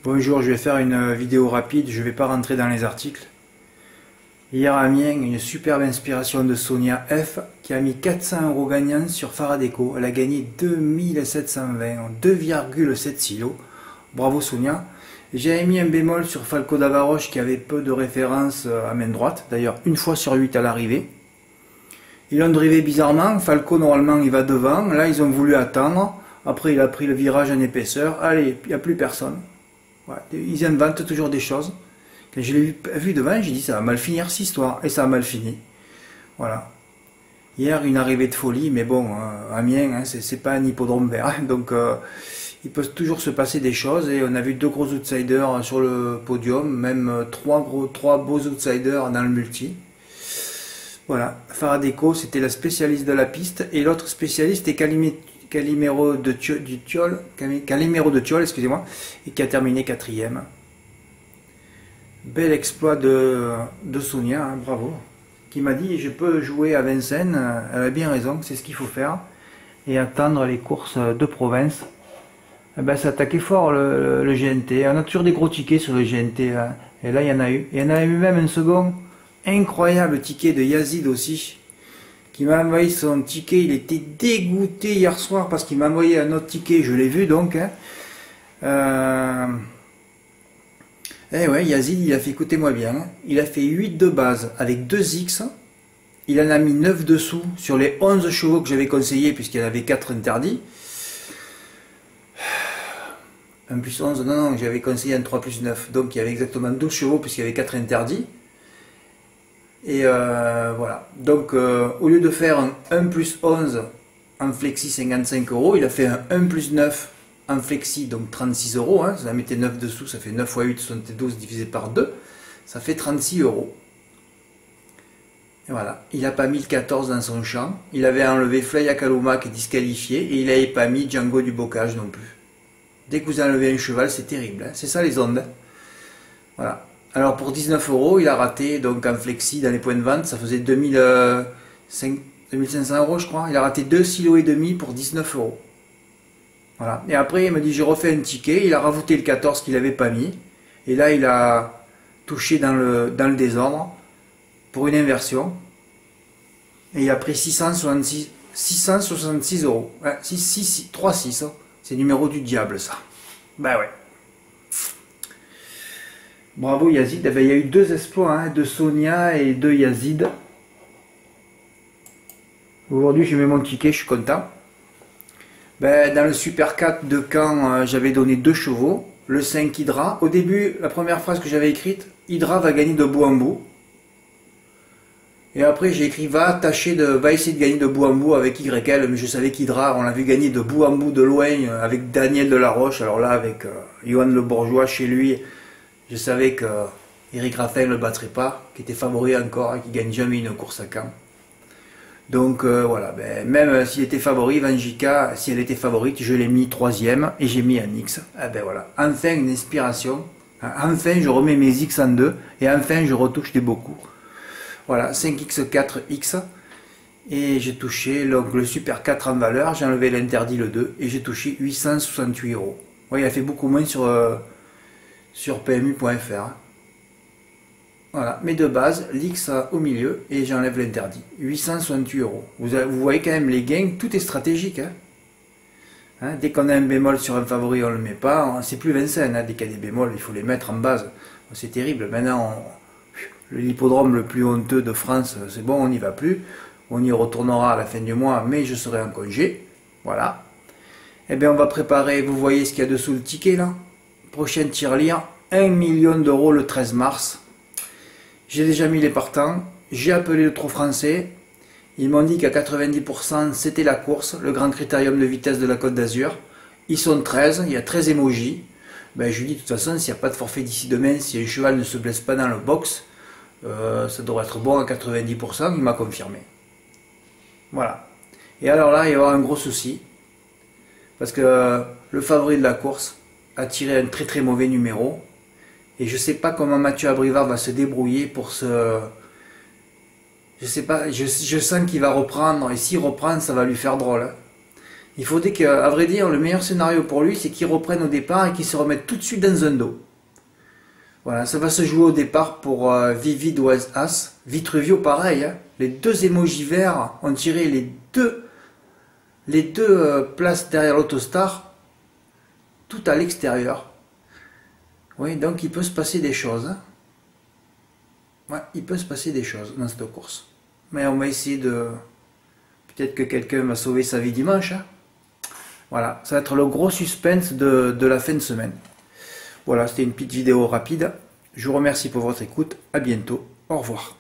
Bonjour, je vais faire une vidéo rapide, je ne vais pas rentrer dans les articles. Hier à Amiens, une superbe inspiration de Sonia F qui a mis 400 € gagnants sur Faradeco. Elle a gagné 2720, 2,7 silos. Bravo Sonia. J'ai mis un bémol sur Falco d'Avaroche qui avait peu de références à main droite, d'ailleurs une fois sur 8 à l'arrivée. Ils ont drivé bizarrement, Falco normalement il va devant, là ils ont voulu attendre, après il a pris le virage en épaisseur, allez, il n'y a plus personne. Ouais, ils inventent toujours des choses. Quand je l'ai vu devant, j'ai dit ça va mal finir cette histoire. Et ça a mal fini. Voilà. Hier, une arrivée de folie, mais bon, Amiens, hein, c'est pas un hippodrome vert. Hein, donc, il peut toujours se passer des choses. Et on a vu deux gros outsiders sur le podium, même trois beaux outsiders dans le multi. Voilà. Faradeco, c'était la spécialiste de la piste. Et l'autre spécialiste est Calimero de Thiol, excusez-moi, et qui a terminé 4e. Bel exploit de Sonia, hein, bravo. Qui m'a dit je peux jouer à Vincennes, elle a bien raison, c'est ce qu'il faut faire. Et attendre les courses de province. Eh ben, ça attaquait fort le GNT. On a toujours des gros tickets sur le GNT. Hein. Et là il y en a eu. Et il y en a eu même un second. Incroyable ticket de Yazid aussi. Qui m'a envoyé son ticket, il était dégoûté hier soir parce qu'il m'a envoyé un autre ticket, je l'ai vu donc. Hein. Eh ouais, Yazid, il a fait, écoutez-moi bien, hein, il a fait 8 de base avec 2 X, il en a mis 9 dessous sur les 11 chevaux que j'avais conseillé puisqu'il y en avait 4 interdits. 1 plus 11, non, j'avais conseillé un 3 plus 9, donc il y avait exactement 12 chevaux puisqu'il y avait 4 interdits. Et voilà, donc au lieu de faire un 1 plus 11 en flexi 55 €, il a fait un 1 plus 9 en flexi, donc 36 €, hein, ça mettait 9 dessous, ça fait 9 x 8, 72 divisé par 2, ça fait 36 €. Et voilà, il n'a pas mis le 14 dans son champ, il avait enlevé Flya Kaluma qui est disqualifié, et il n'avait pas mis Django du Bocage non plus. Dès que vous enlevez un cheval, c'est terrible, hein, c'est ça les ondes. Hein. Voilà. Alors pour 19 €, il a raté, donc en flexi dans les points de vente, ça faisait 2500 € je crois. Il a raté 2,5 kg pour 19 €. Voilà. Et après il me dit je refais un ticket, il a rajouté le 14 qu'il n'avait pas mis. Et là il a touché dans le désordre pour une inversion. Et il a pris 666 €. Ouais, 3-6, hein. C'est le numéro du diable ça. Bah ouais. Bravo Yazid, eh ben, il y a eu 2 exploits, hein, de Sonia et de Yazid. Aujourd'hui j'ai mis mon ticket, je suis content. Ben, dans le Super 4 de Caen, j'avais donné 2 chevaux, le 5 Hydra. Au début, la première phrase que j'avais écrite, Hydra va gagner de bout en bout. Et après j'ai écrit va essayer de gagner de bout en bout avec YL, mais je savais qu'Hydra, on l'a vu gagner de bout en bout de loin avec Daniel Delaroche. Alors là avec Johan Le Bourgeois chez lui. Je savais que Eric Raffin ne le battrait pas, qui était favori encore, hein, qui ne gagne jamais une course à Caen. Donc voilà, ben, même s'il était favori, Vanjika, si elle était favorite, je l'ai mis 3e et j'ai mis un X. Ah ben voilà, enfin une inspiration, enfin je remets mes X en 2 et enfin je retouche des beaux coups. Voilà, 5X4X et j'ai touché donc, le Super 4 en valeur, j'ai enlevé l'interdit le 2 et j'ai touché 868 €. Ouais, il a fait beaucoup moins sur PMU.fr. Hein. Voilà, mais de base, l'X au milieu et j'enlève l'interdit. 868 €. Vous voyez quand même les gains, tout est stratégique. Hein. Hein, dès qu'on a un bémol sur un favori, on ne le met pas. C'est plus Vincennes. Hein. Dès qu'il y a des bémols, il faut les mettre en base. C'est terrible. Maintenant, l'hippodrome le plus honteux de France, c'est bon, on n'y va plus. On y retournera à la fin du mois, mais je serai en congé. Voilà. Eh bien, on va préparer, vous voyez ce qu'il y a dessous le ticket là. Prochaine tirelire, 1 million € le 13 mars. J'ai déjà mis les partants, j'ai appelé le trot français. Ils m'ont dit qu'à 90% c'était la course, le grand critérium de vitesse de la Côte d'Azur. Ils sont 13, il y a 13 emojis. Ben, je lui dis de toute façon, s'il n'y a pas de forfait d'ici demain, si un cheval ne se blesse pas dans le box, ça devrait être bon à 90%, il m'a confirmé. Voilà. Et alors là, il va y avoir un gros souci. Parce que le favori de la course a tiré un très très mauvais numéro. Et je ne sais pas comment Mathieu Abrivard va se débrouiller pour ce... Je sais pas, je sens qu'il va reprendre. Et s'il reprend, ça va lui faire drôle. Hein. Il faudrait qu'à vrai dire, le meilleur scénario pour lui, c'est qu'il reprenne au départ et qu'il se remette tout de suite dans un dos. Voilà, ça va se jouer au départ pour Vivid Was As. Vitruvio, pareil, hein. Les deux émojis verts, on tirait les deux places derrière l'autostar, tout à l'extérieur. Oui, donc il peut se passer des choses. Hein. Ouais, il peut se passer des choses dans cette course. Mais on va essayer de... Peut-être que quelqu'un va sauver sa vie dimanche. Hein. Voilà, ça va être le gros suspense de la fin de semaine. Voilà, c'était une petite vidéo rapide. Je vous remercie pour votre écoute. À bientôt. Au revoir.